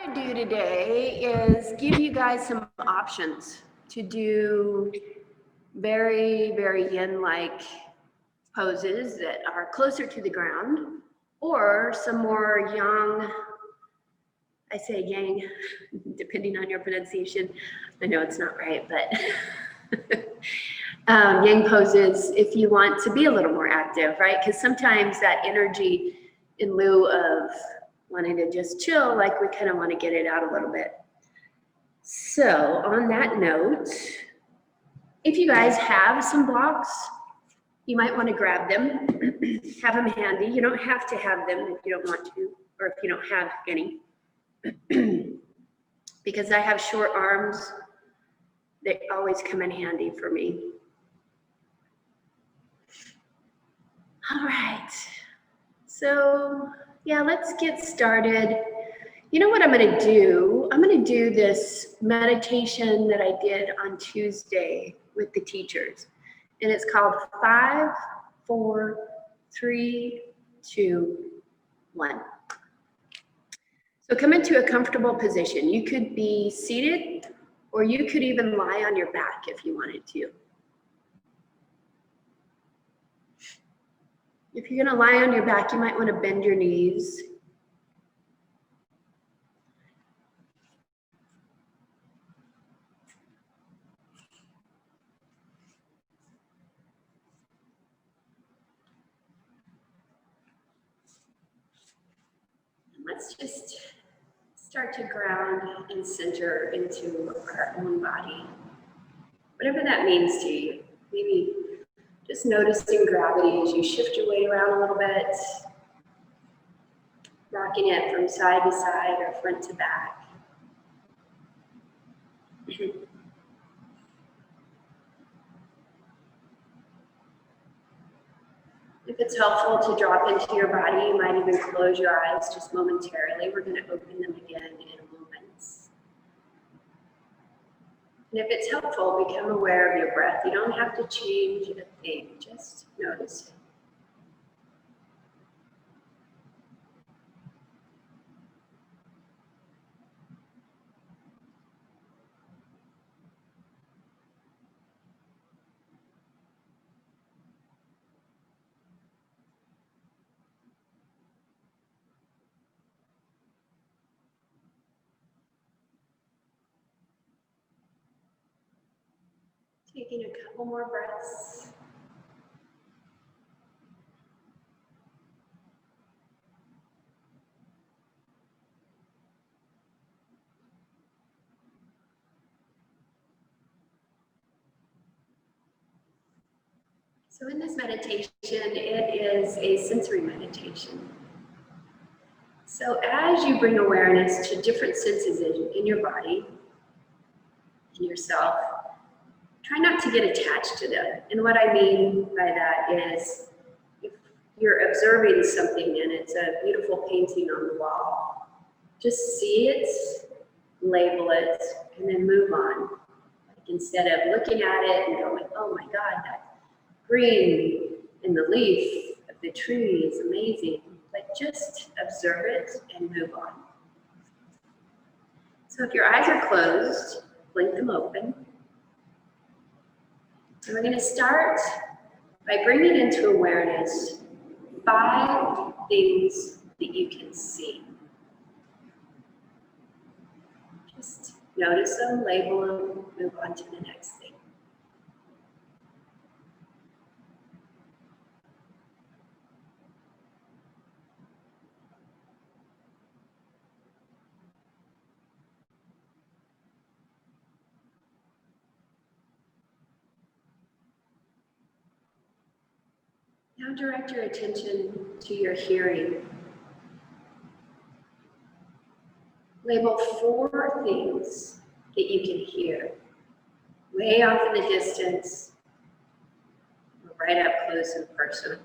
to do today is give you guys some options to do very, very yin-like poses that are closer to the ground, or some more yang, I say yang, depending on your pronunciation. I know it's not right, but yang poses if you want to be a little more active, right? Because sometimes that energy, in lieu of wanting to just chill, like we kind of want to get it out a little bit. So on that note, if you guys have some blocks, you might want to grab them, have them handy. You don't have to have them if you don't want to, or if you don't have any. Because I have short arms, they always come in handy for me. All right, so yeah, let's get started. You know what I'm going to do? I'm going to do this meditation that I did on Tuesday with the teachers. And it's called 5, 4, 3, 2, 1. So come into a comfortable position. You could be seated, or you could even lie on your back if you wanted to. If you're going to lie on your back, you might want to bend your knees. Let's just start to ground and center into our own body. Whatever that means to you. Maybe just noticing gravity as you shift your weight around a little bit, rocking it from side to side or front to back. If it's helpful to drop into your body, you might even close your eyes just momentarily. We're going to open them again in a moment. And if it's helpful, become aware of your breath. You don't have to change a thing, just notice it. Taking a couple more breaths. So in this meditation, it is a sensory meditation. So as you bring awareness to different senses in your body, in yourself, try not to get attached to them. And what I mean by that is, if you're observing something and it's a beautiful painting on the wall, just see it, label it, and then move on. Like instead of looking at it and going, oh my God, that green in the leaf of the tree is amazing. Like just observe it and move on. So if your eyes are closed, blink them open. And we're going to start by bringing into awareness 5 things that you can see. Just notice them, label them, move on to the next thing. Now direct your attention to your hearing. Label 4 things that you can hear, way off in the distance, or right up close and personal.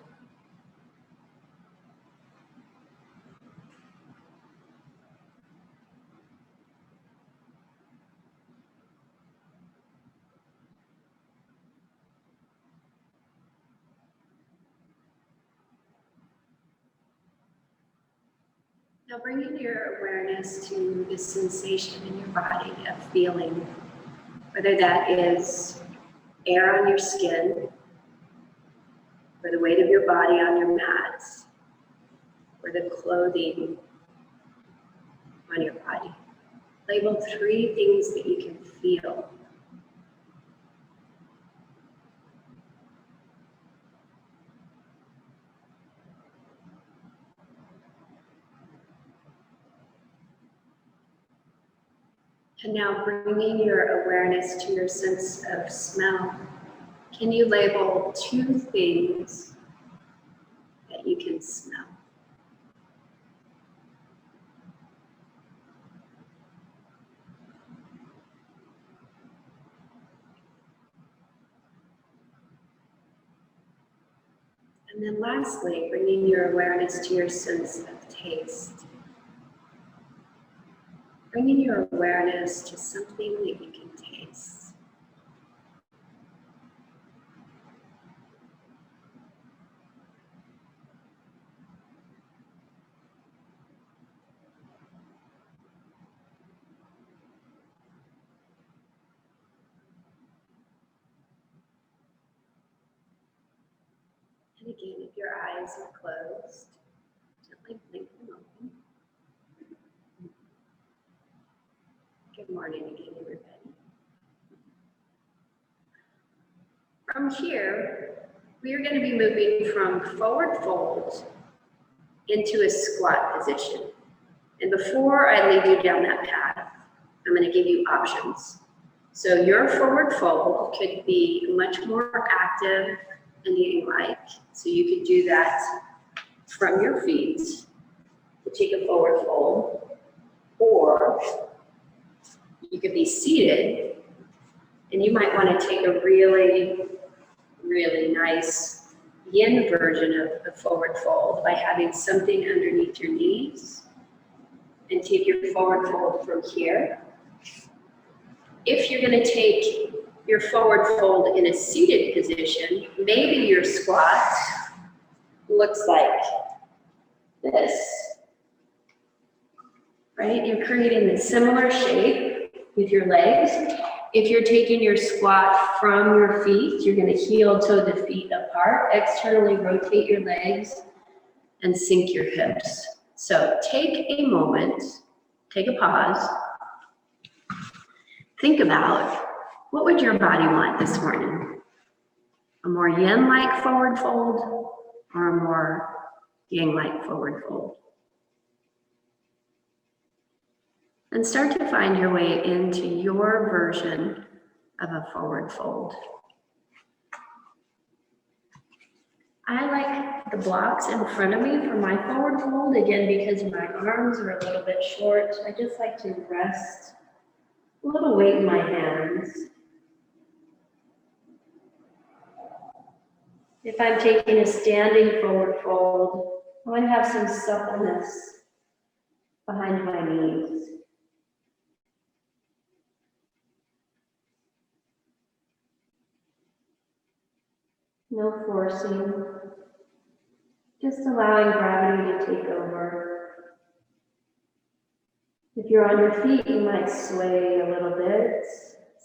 Now bringing your awareness to the sensation in your body of feeling, whether that is air on your skin, or the weight of your body on your mats, or the clothing on your body. Label 3 things that you can feel. And now bringing your awareness to your sense of smell, can you label 2 things that you can smell? And then lastly, bringing your awareness to your sense of taste. Bringing your awareness to something that you can taste. And again, if your eyes are closed, gently blink them open. Good morning again, everybody. From here, we are going to be moving from forward fold into a squat position. And before I lead you down that path, I'm going to give you options. So your forward fold could be much more active and yin-like. So you could do that from your feet to take a forward fold, or you could be seated and you might want to take a really nice yin version of the forward fold by having something underneath your knees and take your forward fold from here. If you're going to take your forward fold in a seated position, maybe your squat looks like this, right? You're creating a similar shape with your legs. If you're taking your squat from your feet, you're going to heel toe the feet apart, externally rotate your legs, and sink your hips. So take a moment, take a pause, think about what would your body want this morning? A more yin-like forward fold or a more yang-like forward fold? And start to find your way into your version of a forward fold. I like the blocks in front of me for my forward fold, again, because my arms are a little bit short. I just like to rest a little weight in my hands. If I'm taking a standing forward fold, I want to have some suppleness behind my knees. No forcing, just allowing gravity to take over. If you're on your feet, you might sway a little bit.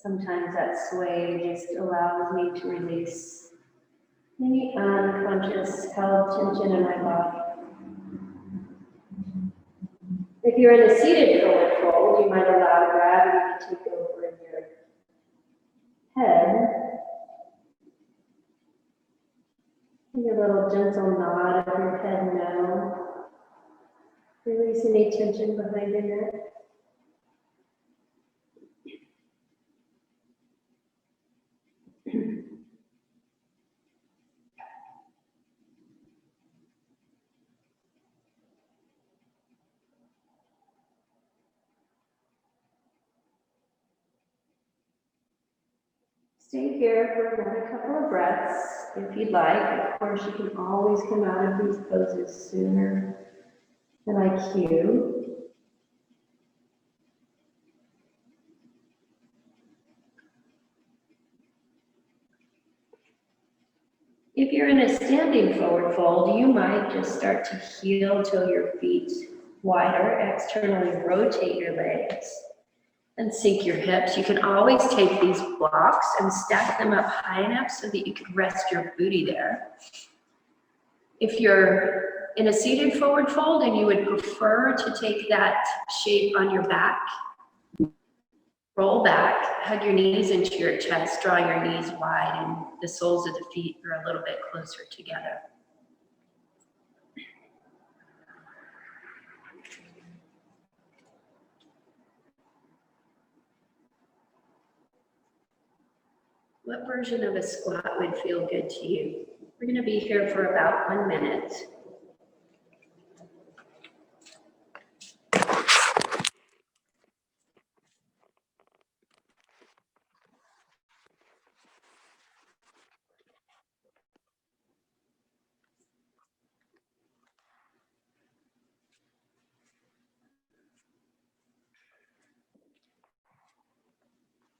Sometimes that sway just allows me to release any unconscious held tension in my body. If you're in a seated forward fold, you might allow gravity to take over in your head. Take a little gentle nod of your head now. Release any tension behind your neck. Stay here for another couple of breaths if you'd like. Of course, you can always come out of these poses sooner than I cue. If you're in a standing forward fold, you might just start to heel toe your feet wider. Externally rotate your legs and sink your hips. You can always take these blocks and stack them up high enough so that you can rest your booty there. If you're in a seated forward fold and you would prefer to take that shape on your back, roll back, hug your knees into your chest, draw your knees wide, and the soles of the feet are a little bit closer together. What version of a squat would feel good to you? We're going to be here for about 1 minute.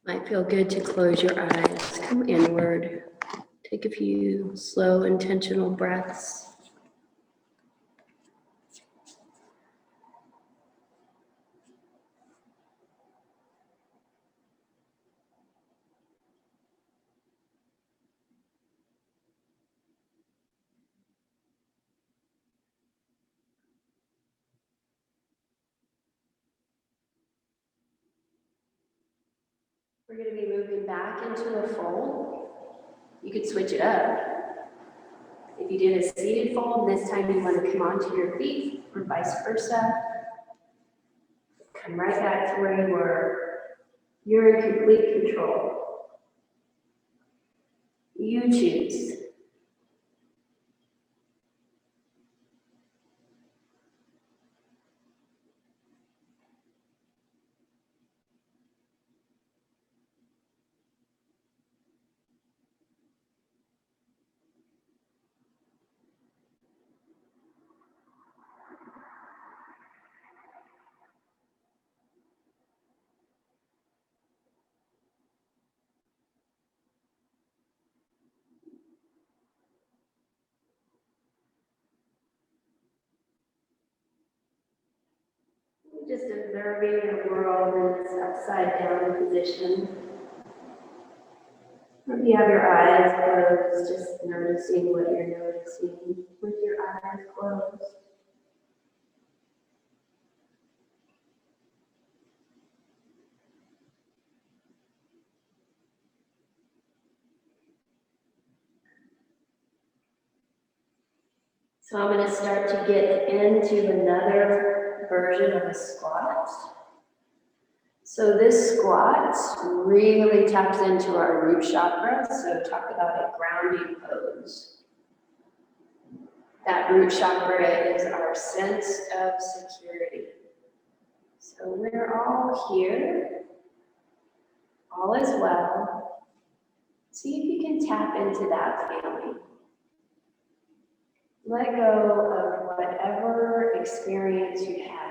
Might feel good to close your eyes, come inward, take a few slow, intentional breaths. We're going to be moving back into a fold. You could switch it up. If you did a seated fold, this time you want to come onto your feet, or vice versa. Come right back to where you were. You're in complete control. You choose. Just observing the world in this upside down position. If you have your eyes closed, just noticing what you're noticing with your eyes closed. So I'm going to start to get into another version of a squat. So this squat really taps into our root chakra. So talk about a grounding pose. That root chakra is our sense of security. So we're all here. All is well. See if you can tap into that feeling. Let go of whatever experience you had.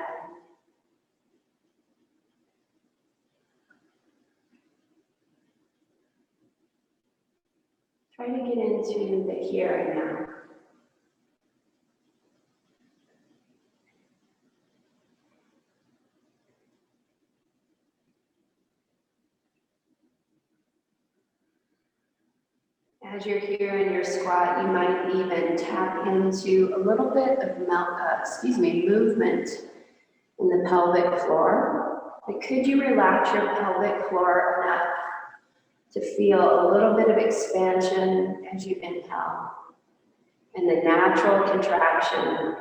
Try to get into the here and now. As you're here in your squat, you might even tap into a little bit of movement in the pelvic floor. But could you relax your pelvic floor enough to feel a little bit of expansion as you inhale, and the natural contraction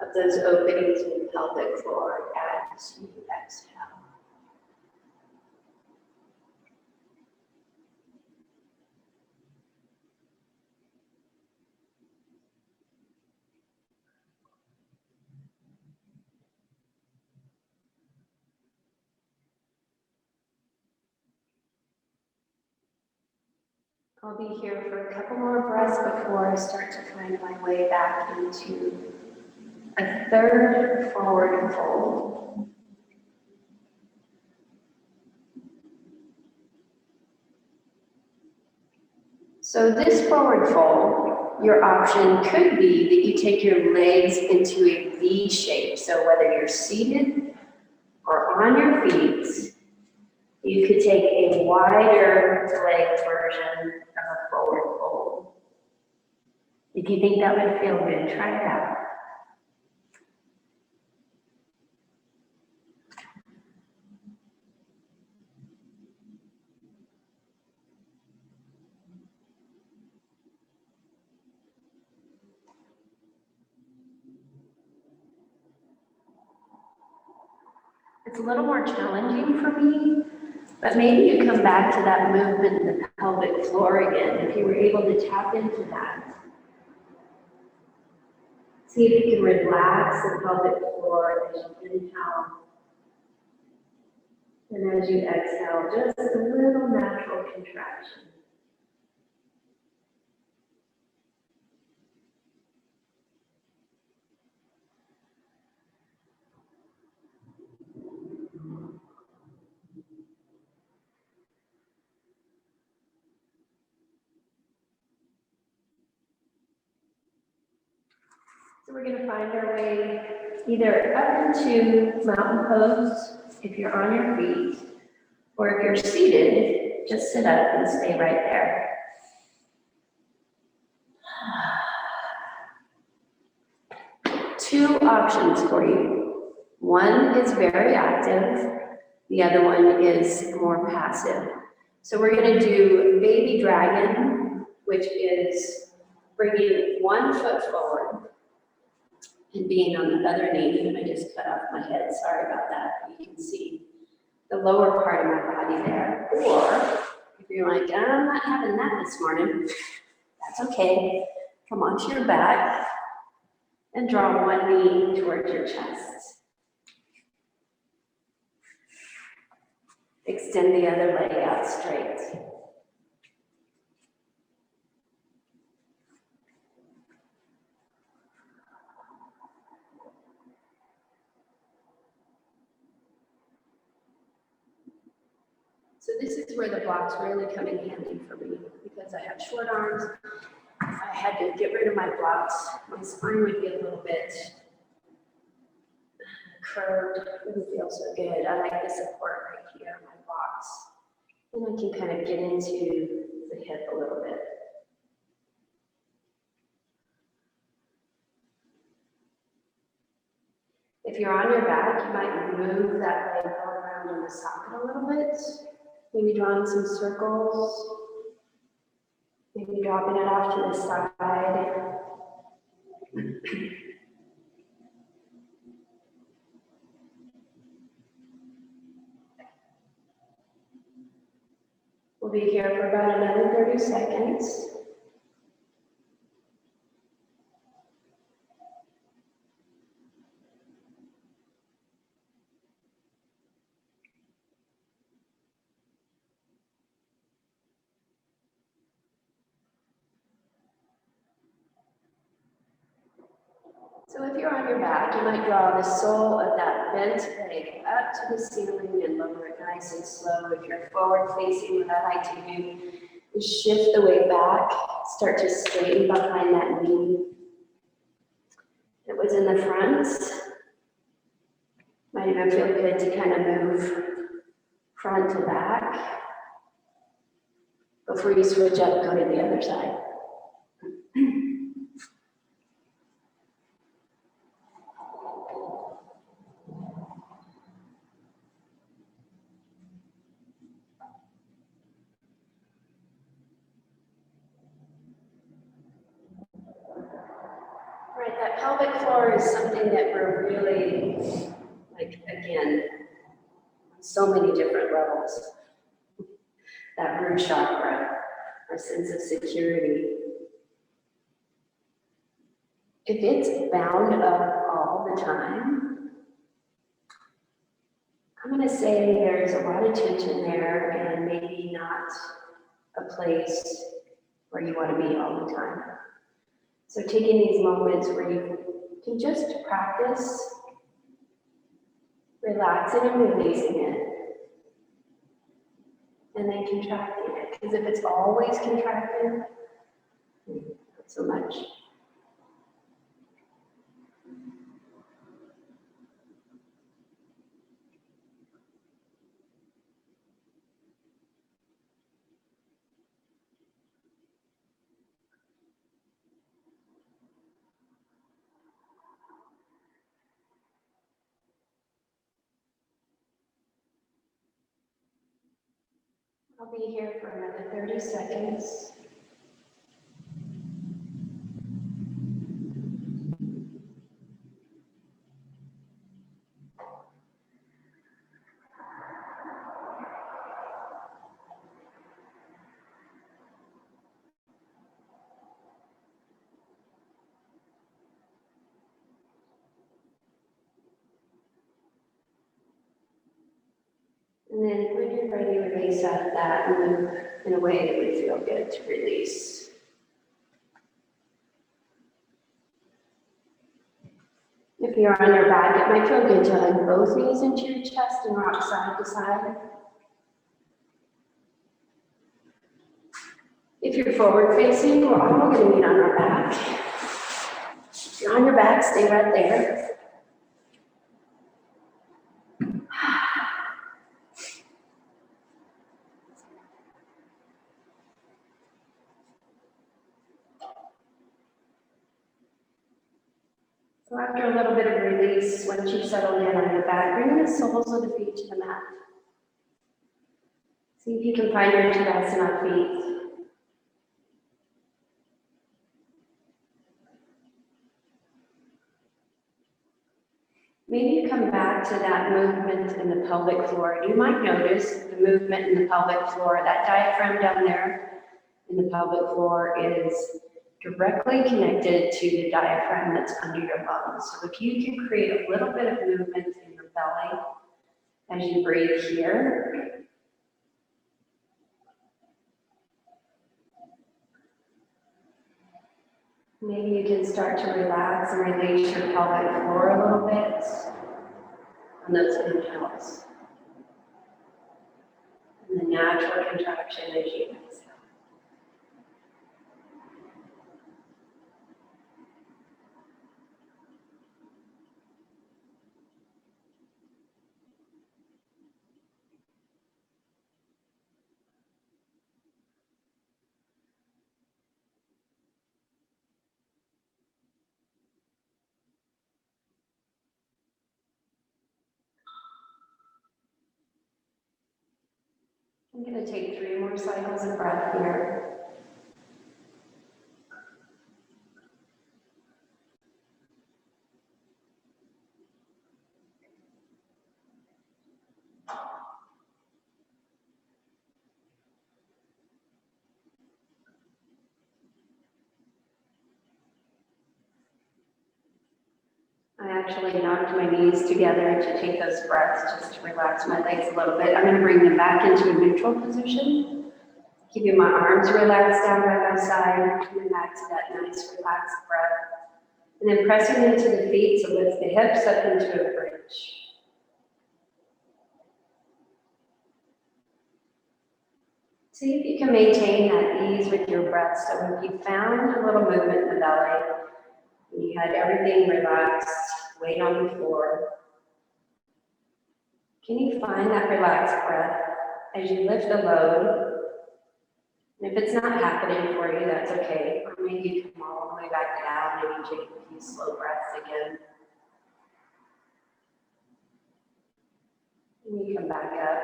of those openings in the pelvic floor as you exhale. I'll be here for a couple more breaths before I start to find my way back into a third forward fold. So this forward fold your option could be that you take your legs into a V shape. So whether you're seated or on your feet, you could take a wider leg version of a forward fold. If you think that would feel good, try it out. It's a little more challenging for me, but maybe you come back to that movement in the pelvic floor again, if you were able to tap into that. See if you can relax the pelvic floor as you inhale. And as you exhale, just a little natural contraction. So we're going to find our way either up into mountain pose if you're on your feet, or if you're seated, just sit up and stay right there. Two options for you. One is very active, the other one is more passive. So we're going to do baby dragon, which is bringing one foot forward and being on the other knee. And I just cut off my head, sorry about that. You can see the lower part of my body there. Or if you're like, I'm not having that this morning, that's okay. Come onto your back and draw one knee towards your chest. Extend the other leg out straight. So this is where the blocks really come in handy for me, because I have short arms. If I had to get rid of my blocks, my spine would be a little bit curved, wouldn't feel so good. I like the support right here, my blocks. And I can kind of get into the hip a little bit. If you're on your back, you might move that leg around in the socket a little bit. Maybe drawing some circles. Maybe dropping it off to the side. We'll be here for about another 30 seconds. So if you're on your back, you might draw the sole of that bent leg up to the ceiling and lower it nice and slow. If you're forward facing with a high to you shift the weight back, start to straighten behind that knee. It was in the front. Might even feel good to kind of move front to back before you switch up, go to the other side. Right, that pelvic floor is something that we're really, like, again, on so many different levels. That root chakra, our sense of security. If it's bound up all the time, I'm going to say there's a lot of tension there and maybe not a place where you want to be all the time. So taking these moments where you can just practice relaxing and releasing it, and then contracting it. Because if it's always contracted, so much. I'll be here for another 30 seconds. And then when you're ready, release out of that and move in a way that would feel good to release. If you're on your back, it might feel good to hug both knees into your chest and rock side to side. If you're forward facing, we're all going to meet on our back. If you're on your back, stay right there. So after a little bit of release, once you've settled in on your back, bring the soles of the feet to the mat. See if you can find your Tadasana feet. Maybe you come back to that movement in the pelvic floor. You might notice the movement in the pelvic floor. That diaphragm down there in the pelvic floor is directly connected to the diaphragm that's under your lungs. So if you can create a little bit of movement in your belly as you breathe here. Maybe you can start to relax and release your pelvic floor a little bit on those inhales. And the natural contraction as you exhale. I'm going to take 3 more cycles of breath here. I actually knocked my knees together to take those breaths just to relax my legs a little bit. I'm going to bring them back into a neutral position. Keeping my arms relaxed down by my side, coming back to that nice relaxed breath. And then pressing into the feet to lift the hips up into a bridge. See if you can maintain that ease with your breath. So if you found a little movement in the belly, and you had everything relaxed, weight on the floor, can you find that relaxed breath as you lift the load? And if it's not happening for you, that's okay. Or maybe you come all the way back down, maybe take a few slow breaths again. And you come back up,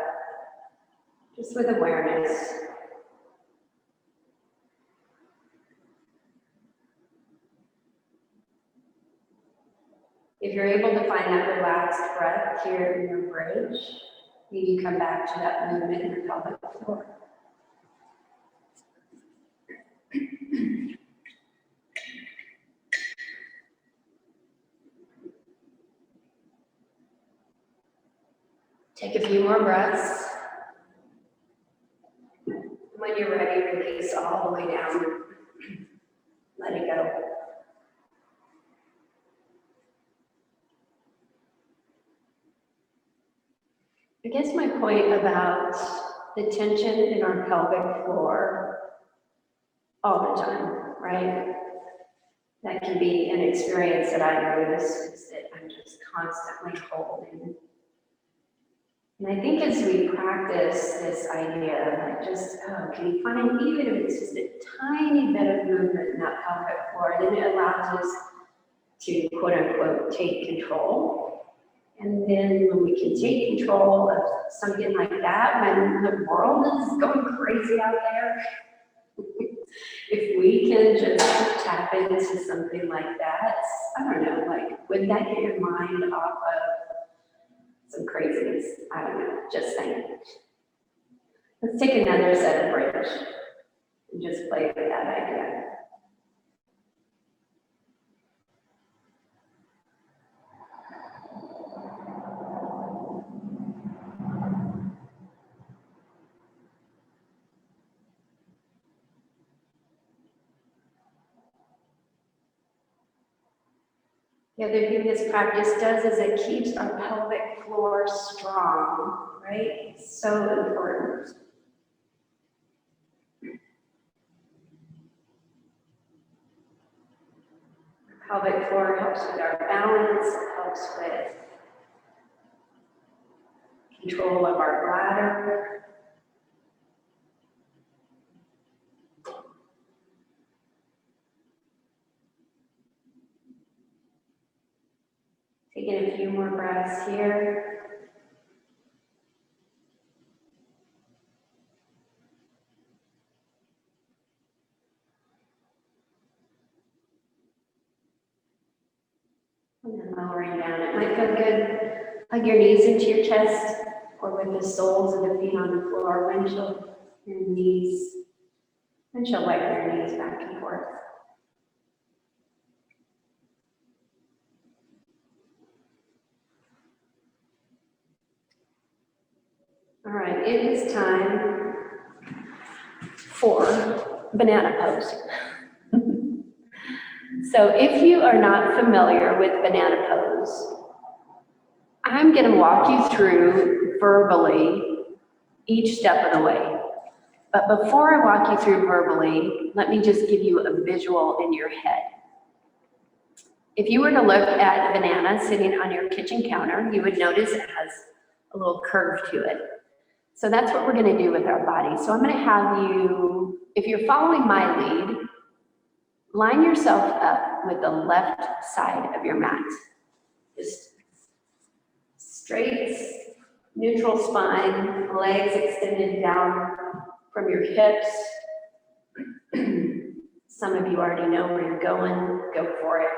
just with awareness. If you're able to find that relaxed breath here in your bridge, maybe you come back to that movement in your pelvic floor. Take a few more breaths. When you're ready, release all the way down. Let it go. I guess my point about the tension in our pelvic floor all the time, right? That can be an experience that I notice, is that I'm just constantly holding. And I think as we practice this idea, like just, can you find, even if it's just a tiny bit of movement in that pelvic floor, then it allows us to, quote unquote, take control. And then when we can take control of something like that, when the world is going crazy out there, if we can just tap into something like that, I don't know, like, would that get your mind off of some craziness? I don't know, just saying. Let's take another set of bridge and just play with that idea. The other thing this practice does is it keeps our pelvic floor strong, right? So important. Pelvic floor helps with our balance, it helps with control of our bladder. Taking a few more breaths here. And then lowering down. It might feel good. Hug your knees into your chest, or with the soles of the feet on the floor. Windshield your knees. Windshield wipe your knees back and forth. All right, it is time for banana pose. So if you are not familiar with banana pose, I'm going to walk you through verbally each step of the way. But before I walk you through verbally, let me just give you a visual in your head. If you were to look at a banana sitting on your kitchen counter, you would notice it has a little curve to it. So that's what we're going to do with our body. So I'm going to have you, if you're following my lead, line yourself up with the left side of your mat. Just straight, neutral spine, legs extended down from your hips. Some of you already know where you're going, go for it.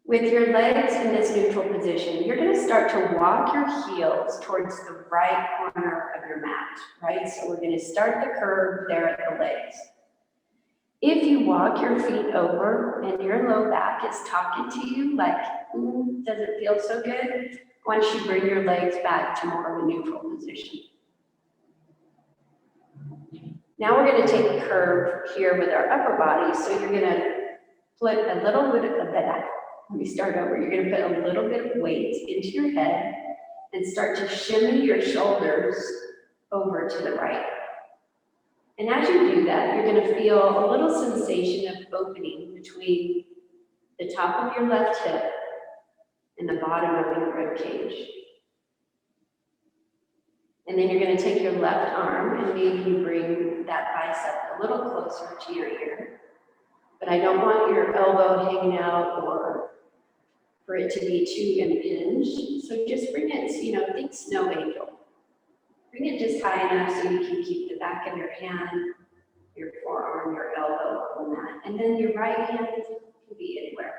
With your legs in this neutral position, you're going to start to walk your heels towards the right corner of your mat, right? So we're going to start the curve there at the legs. If you walk your feet over and your low back is talking to you, like, doesn't feel so good, once you bring your legs back to more of a neutral position. Now we're going to take a curve here with our upper body, so you're going to put a little bit of that. Let me start over. You're going to put a little bit of weight into your head and start to shimmy your shoulders over to the right. And as you do that, you're going to feel a little sensation of opening between the top of your left hip and the bottom of your rib cage. And then you're going to take your left arm and maybe you bring that bicep a little closer to your ear. But I don't want your elbow hanging out or for it to be too impinged. So just bring it, think snow angel. Bring it just high enough so you can keep the back of your hand, your forearm, your elbow on that. And then your right hand can be anywhere.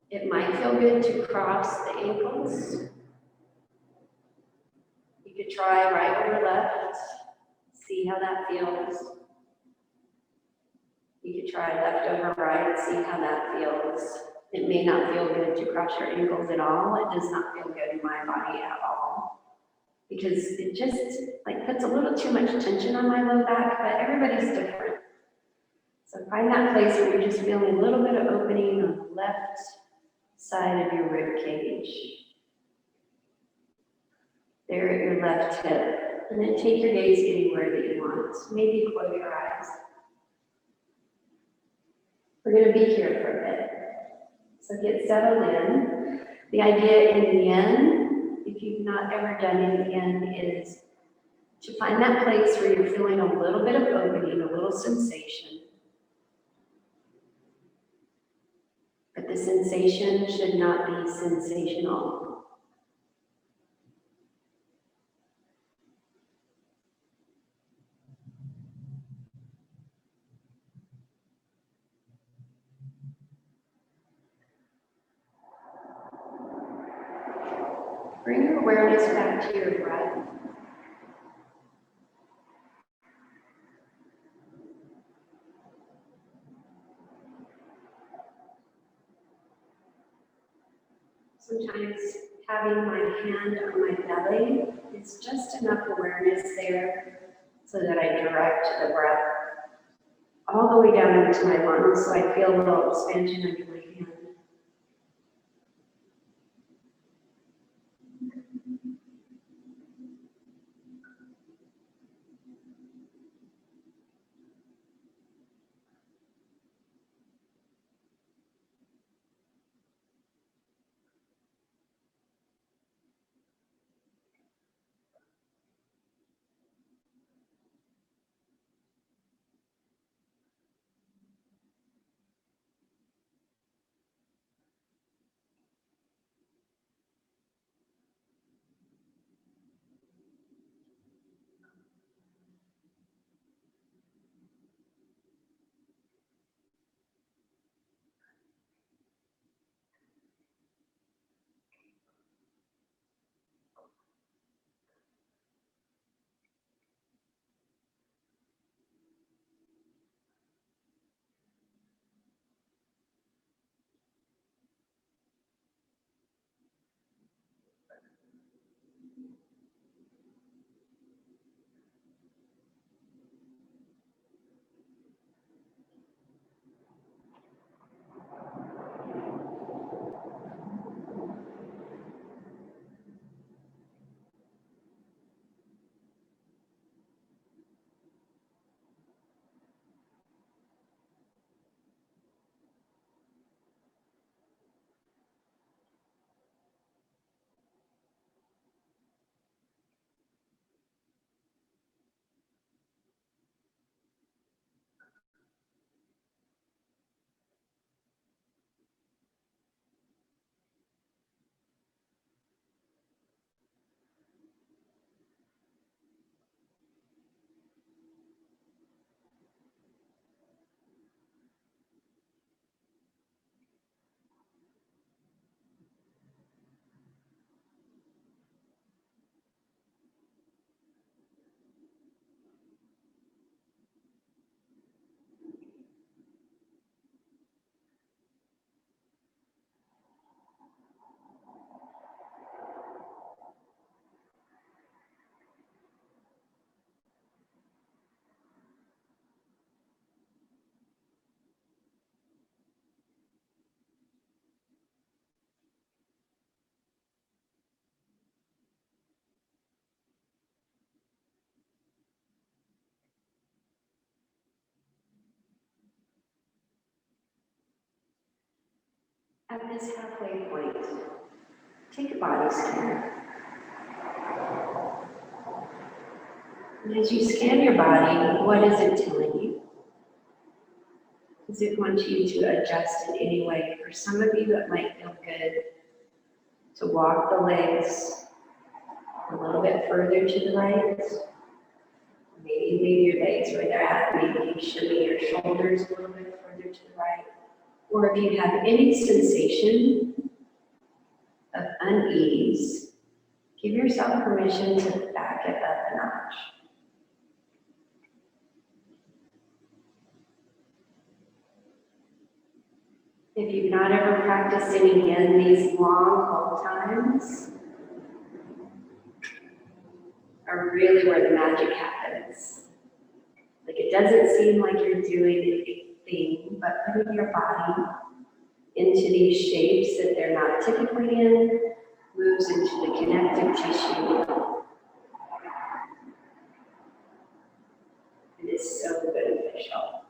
It might feel good to cross the ankles. You could try right over left, see how that feels. You could try left over right, see how that feels. It may not feel good to cross your ankles at all. It does not feel good in my body at all. Because it just puts a little too much tension on my low back, but everybody's different. So find that place where you're just feeling a little bit of opening on the left side of your rib cage. There at your left hip. And then take your gaze anywhere that you want. Maybe close your eyes. We're going to be here for a bit. So get settled in. The idea in yin, if you've not ever done it yin, is to find that place where you're feeling a little bit of opening, a little sensation. But the sensation should not be sensational. Bring your awareness back to your breath. Sometimes having my hand on my belly is just enough awareness there so that I direct the breath all the way down into my lungs, so I feel a little expansion under my hand. At this halfway point, take a body scan. And as you scan your body, what is it telling you? Does it want you to adjust in any way? For some of you, it might feel good to walk the legs a little bit further to the right. Maybe leave your legs where they're at. Maybe shimmy your shoulders a little bit further to the right. Or if you have any sensation of unease, give yourself permission to back it up a notch. If you've not ever practiced any yin, these long hold times are really where the magic happens. Like, it doesn't seem like you're doing anything but putting your body into these shapes that they're not typically in, moves into the connective tissue. beneficial.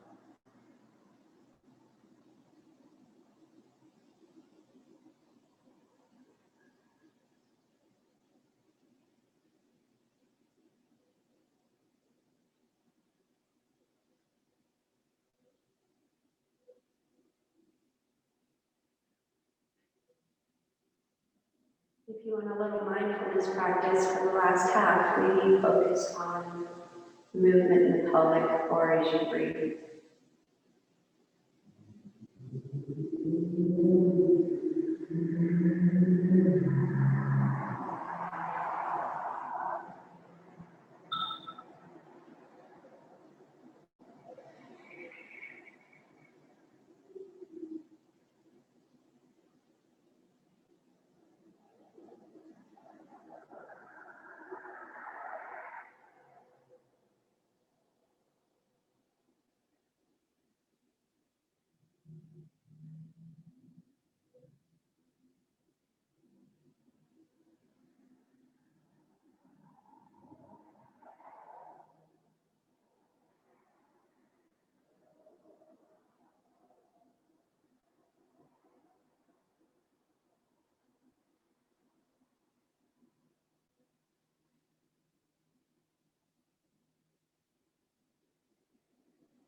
If you want a little mindfulness practice for the last half, maybe focus on movement in the pelvic floor as you breathe.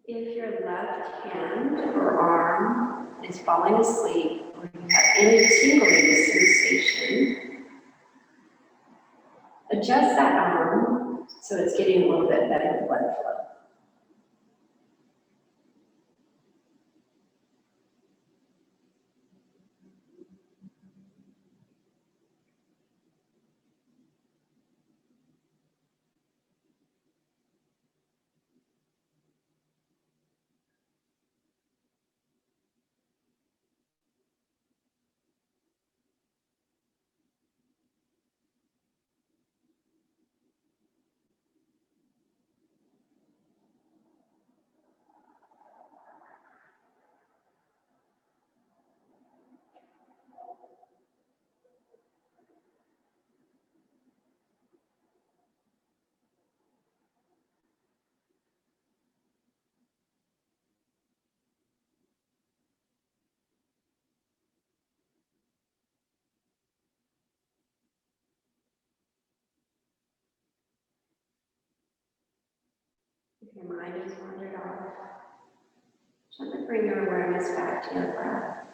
If your left hand or arm is falling asleep or you have any tingling sensation, adjust that arm so it's getting a little bit better blood flow. If your mind has wandered off, gently bring your awareness back to your breath.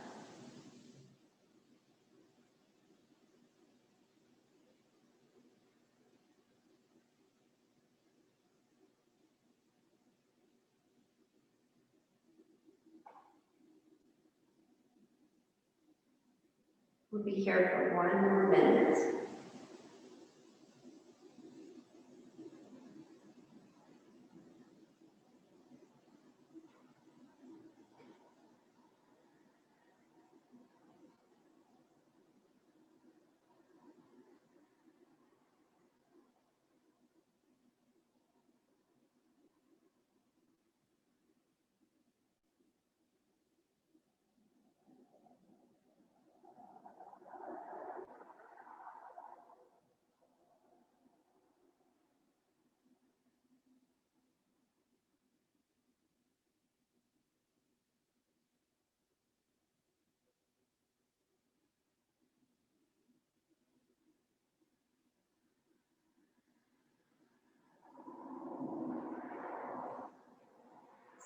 We'll be here for 1 more minute.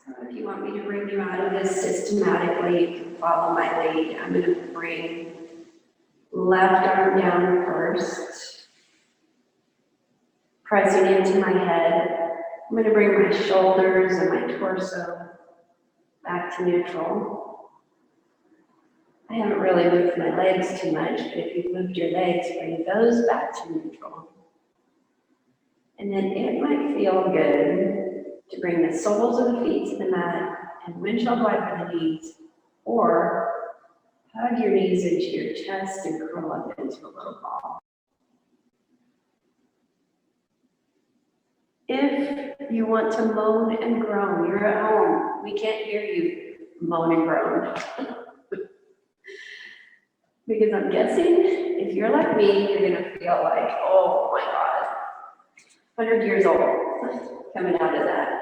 So if you want me to bring you out of this systematically, you can follow my lead. I'm going to bring left arm down first, pressing into my head. I'm going to bring my shoulders and my torso back to neutral. I haven't really moved my legs too much, but if you've moved your legs, bring those back to neutral. And then it might feel good to bring the soles of the feet to the mat and windshield wiper the knees, or hug your knees into your chest and curl up into a little ball. If you want to moan and groan, you're at home. We can't hear you moan and groan. Because I'm guessing if you're like me, you're going to feel like, oh my God, 100 years old coming out of that.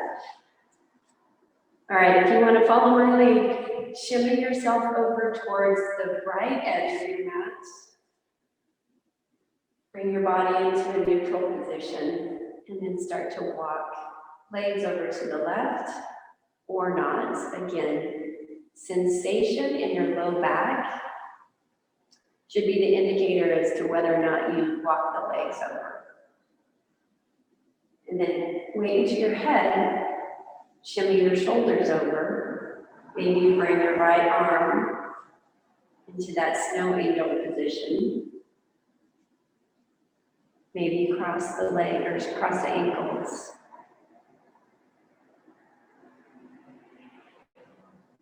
All right, if you want to follow my lead, shimmy yourself over towards the right edge of your mat. Bring your body into a neutral position and then start to walk legs over to the left or not. Again, sensation in your low back should be the indicator as to whether or not you walk the legs over. And then weight into your head, shimmy your shoulders over. Maybe you bring your right arm into that snow angel position. Maybe you cross the leg or cross the ankles.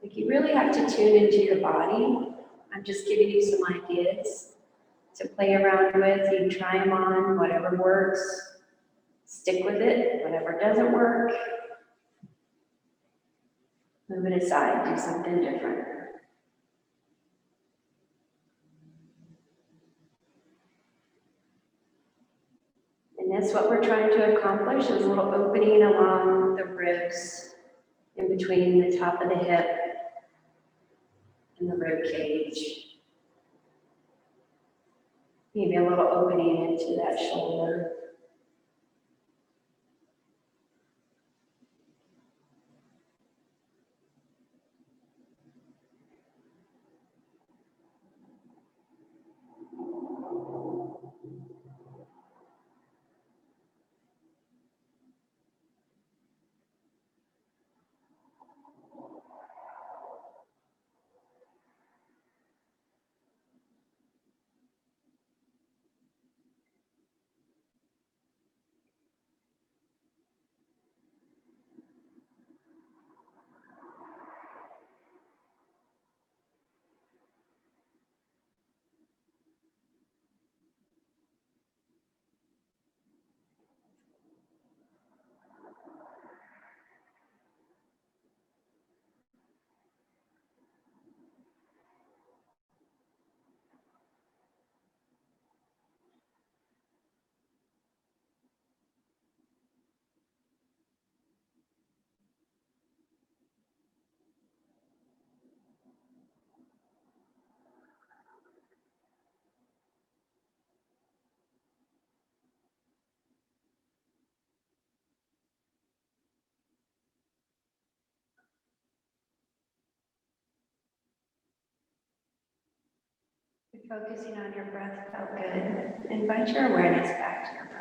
Like you really have to tune into your body. I'm just giving you some ideas to play around with. You try them on, whatever works. Stick with it, whatever doesn't work. Move it aside, do something different. And that's what we're trying to accomplish, is a little opening along the ribs, in between the top of the hip and the rib cage. Maybe a little opening into that shoulder. If focusing on your breath felt good, invite your awareness back to your breath.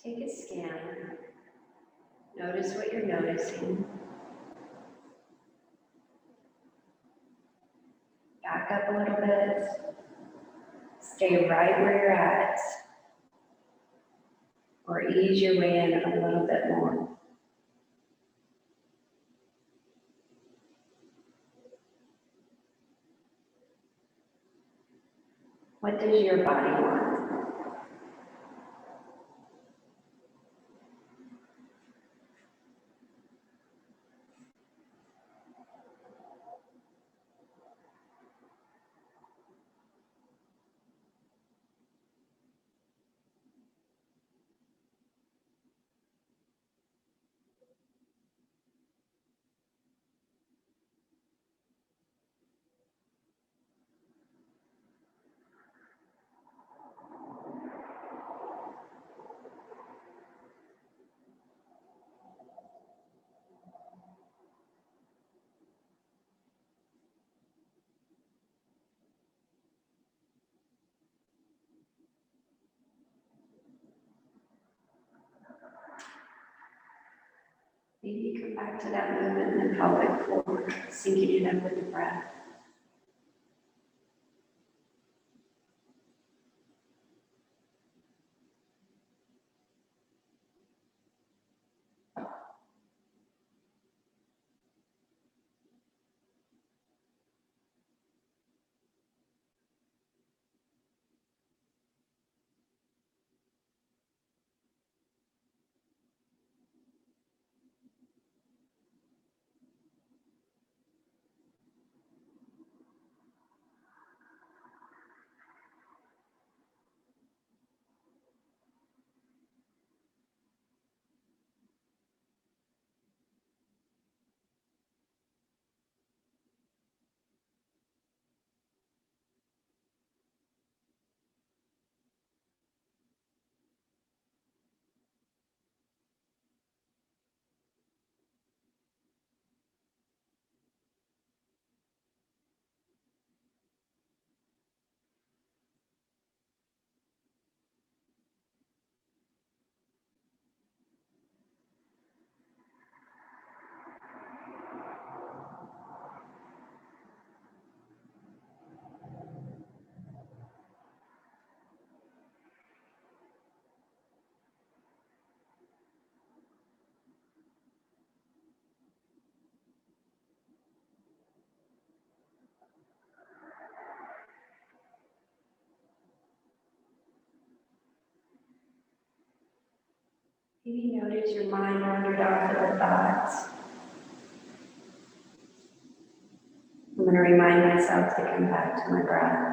Take a scan. Notice what you're noticing. Back up a little bit. Stay right where you're at. Or ease your way in a little bit more. What does your body want? Maybe come back to that movement in the pelvic floor, sinking it up with the breath. Maybe notice your mind wandered off of the thoughts. I'm going to remind myself to come back to my breath.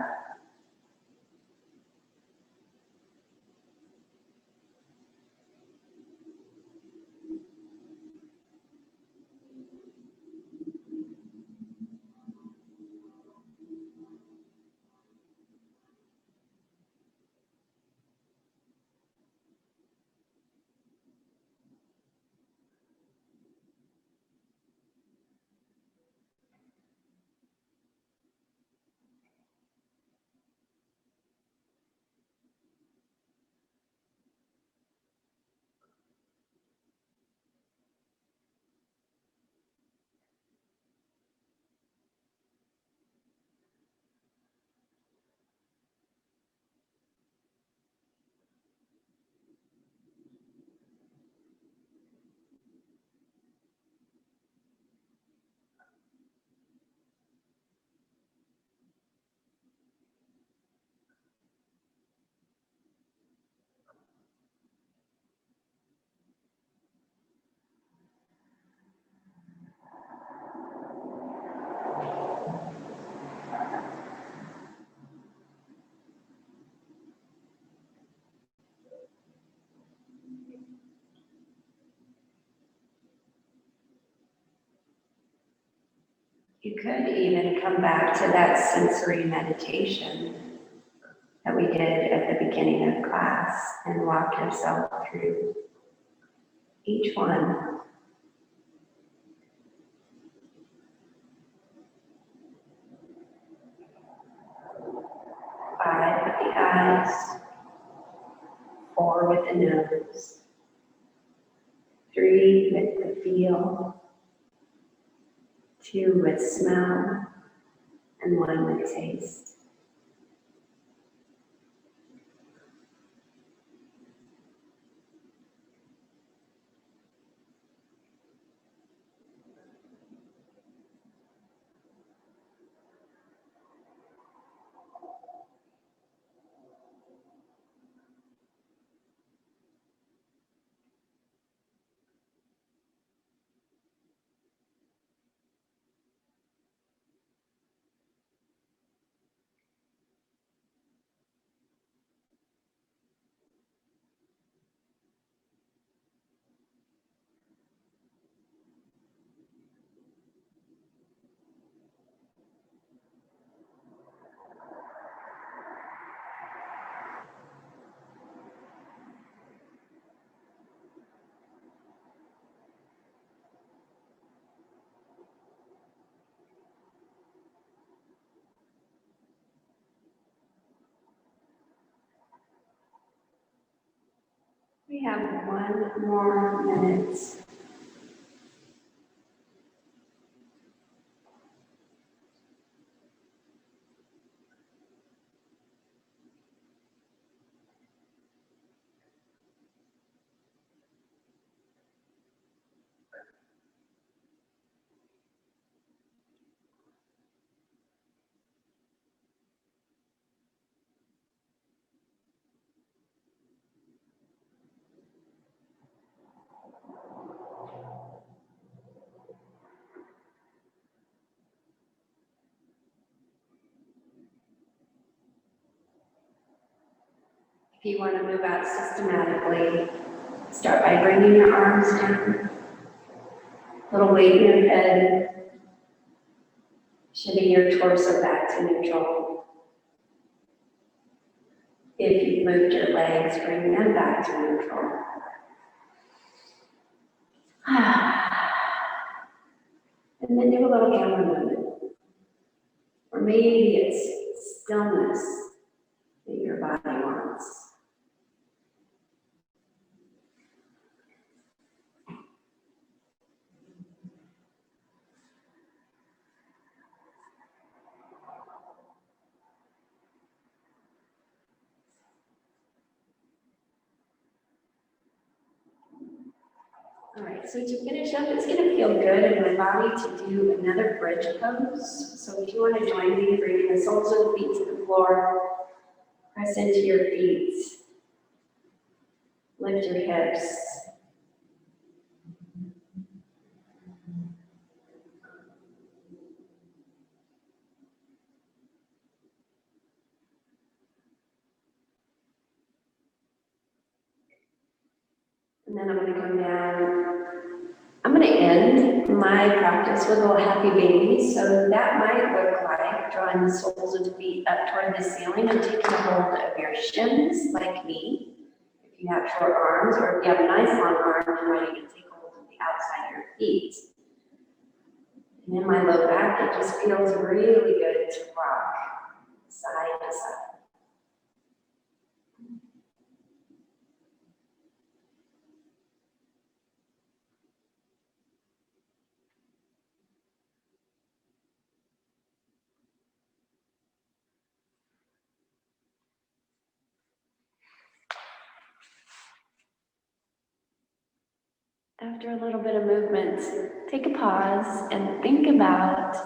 You could even come back to that sensory meditation that we did at the beginning of class and walk yourself through each one. 5 with the eyes, 4 with the nose, visual, 2 with smell, and 1 with taste. We have 1 more minute. If you want to move out systematically, start by bringing your arms down, little weight in your head, shimmy your torso back to neutral. If you've moved your legs, bring them back to neutral. And then do a little camera movement. Or maybe it's stillness that your body wants. All right, so to finish up, it's gonna feel good in my body to do another bridge pose. So if you wanna join me, bring the soles of the feet to the floor, press into your feet, lift your hips. And then I'm gonna come down. I'm gonna end my practice with a little happy baby. So that might look like drawing the soles of the feet up toward the ceiling and taking a hold of your shins like me. If you have short arms, or if you have a nice long arm, you're ready to take hold of the outside of your feet. And in my low back, it just feels really good to rock side to side. After a little bit of movement, take a pause and think about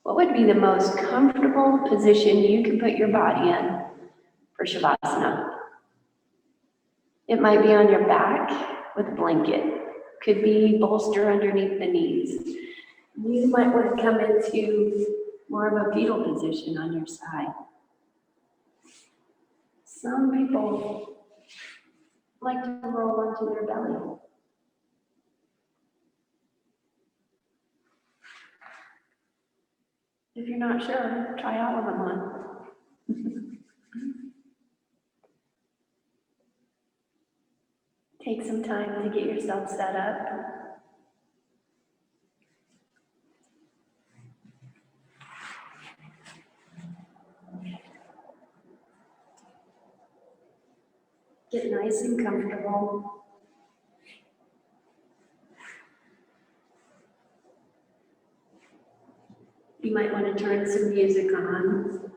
what would be the most comfortable position you can put your body in for Shavasana. It might be on your back with a blanket. Could be bolster underneath the knees. You might want to come into more of a fetal position on your side. Some people like to roll onto their belly. If you're not sure, try all of them on. Take some time to get yourself set up. Get nice and comfortable. You might want to turn some music on.